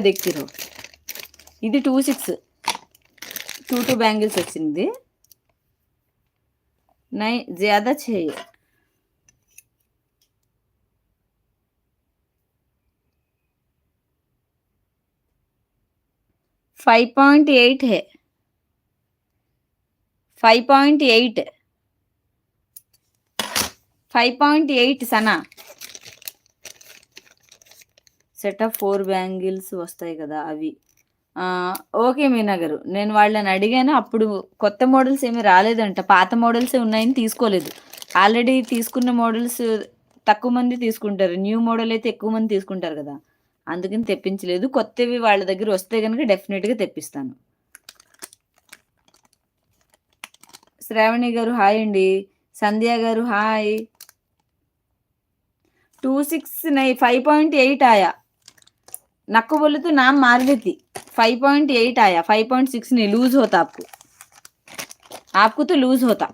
देखती रहो ఇది 26 2 బ్యాంగిల్స్ వచ్చింది నై జ్యాదా चाहिए 5.8 है 5.8 5.8 సనా సెట్ ఆఫ్ 4 బ్యాంగిల్స్ వస్తాయి కదా అవి ఓకే మీనా గారు నేను వాళ్ళని అడిగాను అప్పుడు కొత్త మోడల్స్ ఏమీ రాలేదంట పాత మోడల్సే ఉన్నాయని తీసుకోలేదు ఆల్రెడీ తీసుకున్న మోడల్స్ తక్కువ మంది తీసుకుంటారు న్యూ మోడల్ అయితే ఎక్కువ మంది తీసుకుంటారు కదా అందుకని తెప్పించలేదు కొత్తవి వాళ్ళ దగ్గర వస్తే కనుక డెఫినెట్గా తెప్పిస్తాను శ్రావణి గారు హాయ్ అండి సంధ్య గారు హాయ్ 26 नहीं 5.8 आया नक्को बोले तो नाम मार देती 5.8 आया 5.6 नहीं लूज होता आपको तो लूज होता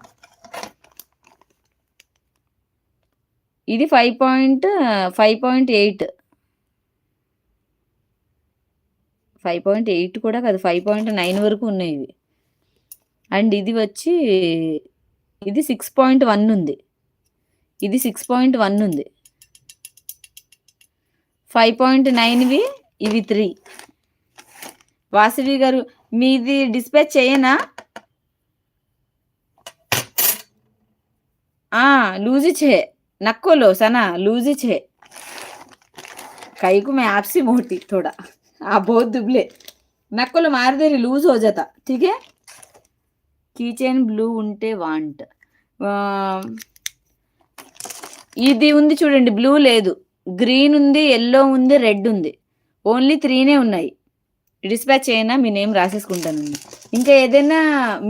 ఇది 5.8 5.8 కూడా కాదు 5.9 వరకు ఉన్నాయి ఇవి అండ్ ఇది వచ్చి ఇది 6.1 ఉంది ఇది 6.1 ఉంది 5.9వి ఇవి 3 వాసవి గారు మీది డిస్పాచ్ చేయనా लूज छे नक्को लो सना लूज छे कई को मैं आपसे मोटी थोड़ा आप बहुत दुबले नक्को लो मार दे लूज हो जाता ठीक है की चैन ब्लू ఉంటే వాంట్ ఇది ఉంది చూడండి బ్లూ లేదు గ్రీన్ ఉంది yellow ఉంది రెడ్ ఉంది ఓన్లీ 3నే ఉన్నాయి డిస్పాచ్ చేయనా మీ నేమ్ రాసేసుకుంటానండి ఇంకా ఏదైనా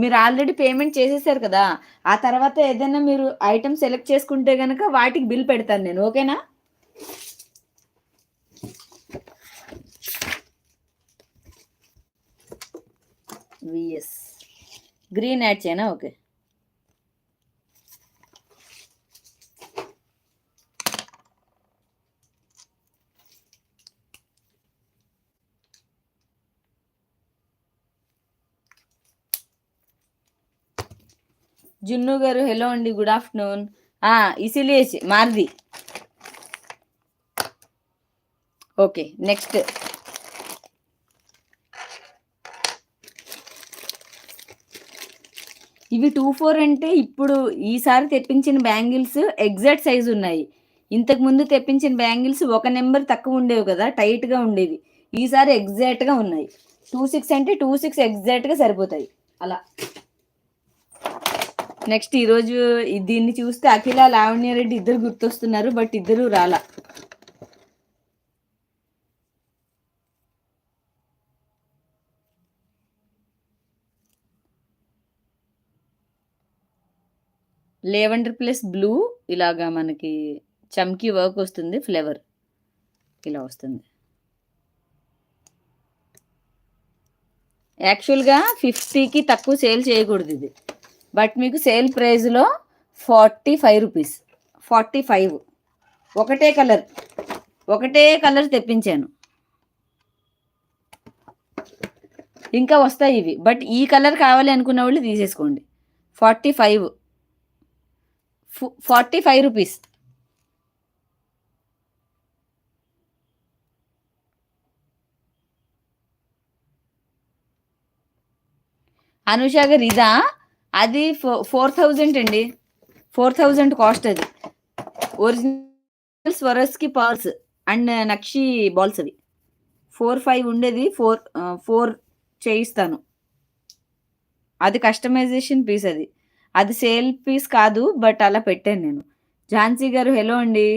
మీరు ఆల్రెడీ పేమెంట్ చేసేసారు కదా ఆ తర్వాత ఏదైనా మీరు ఐటమ్ సెలెక్ట్ చేసుకుంటే గనక వాటికి బిల్ పెడతాను నేను ఓకేనా విఎస్ గ్రీన్ యాడ్ చేయనా ఓకే जुन्नू गारू हेलो अंडी गुड आफ्टरनून इसीलिए मार दी ओके नेक्स्ट ఇవి 24 అంటే ఇప్పుడు ఈసారి తెప్పించిన బ్యాంగిల్స్ ఎగ్జాక్ట్ సైజ్ ఉన్నాయి ఇంతకు ముందు తెప్పించిన బ్యాంగిల్స్ ఒక నెంబర్ తక్కువ ఉండేవి కదా టైట్ గా ఉండేవి ఈసారి ఎగ్జాక్ట్ గా ఉన్నాయి 26 అంటే 26 ఎగ్జాక్ట్ గా సరిపోతాయి అలా నెక్స్ట్ ఈ రోజు దీన్ని చూస్తే అఖిల లావణ్య రెడ్డి ఇద్దరు గుర్తొస్తున్నారు బట్ ఇద్దరు రాలా లేవెండర్ ప్లస్ బ్లూ ఇలాగా మనకి చమ్కీ వర్క్ వస్తుంది ఫ్లేవర్ ఇలా వస్తుంది యాక్చువల్గా 50కి తక్కువ సేల్ చేయకూడదు ఇది బట్ మీకు సేల్ ప్రైస్లో 45 రూపీస్ 45 ఒకటే కలర్ తెప్పించాను ఇంకా వస్తాయి ఇవి బట్ ఈ కలర్ కావాలి అనుకున్న వాళ్ళు తీసేసుకోండి 45 రూపీస్ అనుష గారు ఇదా అది 4000 అండి 4000 కాస్ట్ అది original స్వరస్కి pearls and nakshi balls అవి 4-5 ఉండేది 4 చేయిస్తాను అది కస్టమైజేషన్ పీస్ అది సేల్ పీస్ కాదు బట్ అలా పెట్టాను నేను ఝాన్సీ గారు హలో అండి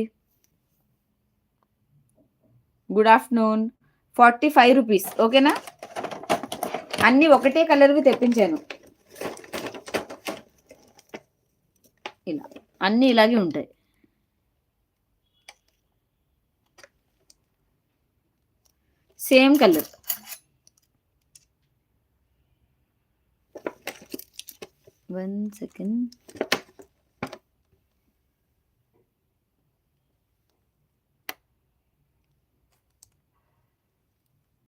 గుడ్ ఆఫ్టర్నూన్ 45 రూపీస్ ఓకేనా అన్నీ ఒకటే కలర్వి తెప్పించాను ఇలా అన్నీ ఇలాగే ఉంటాయి సేమ్ కలర్ 1 సెకండ్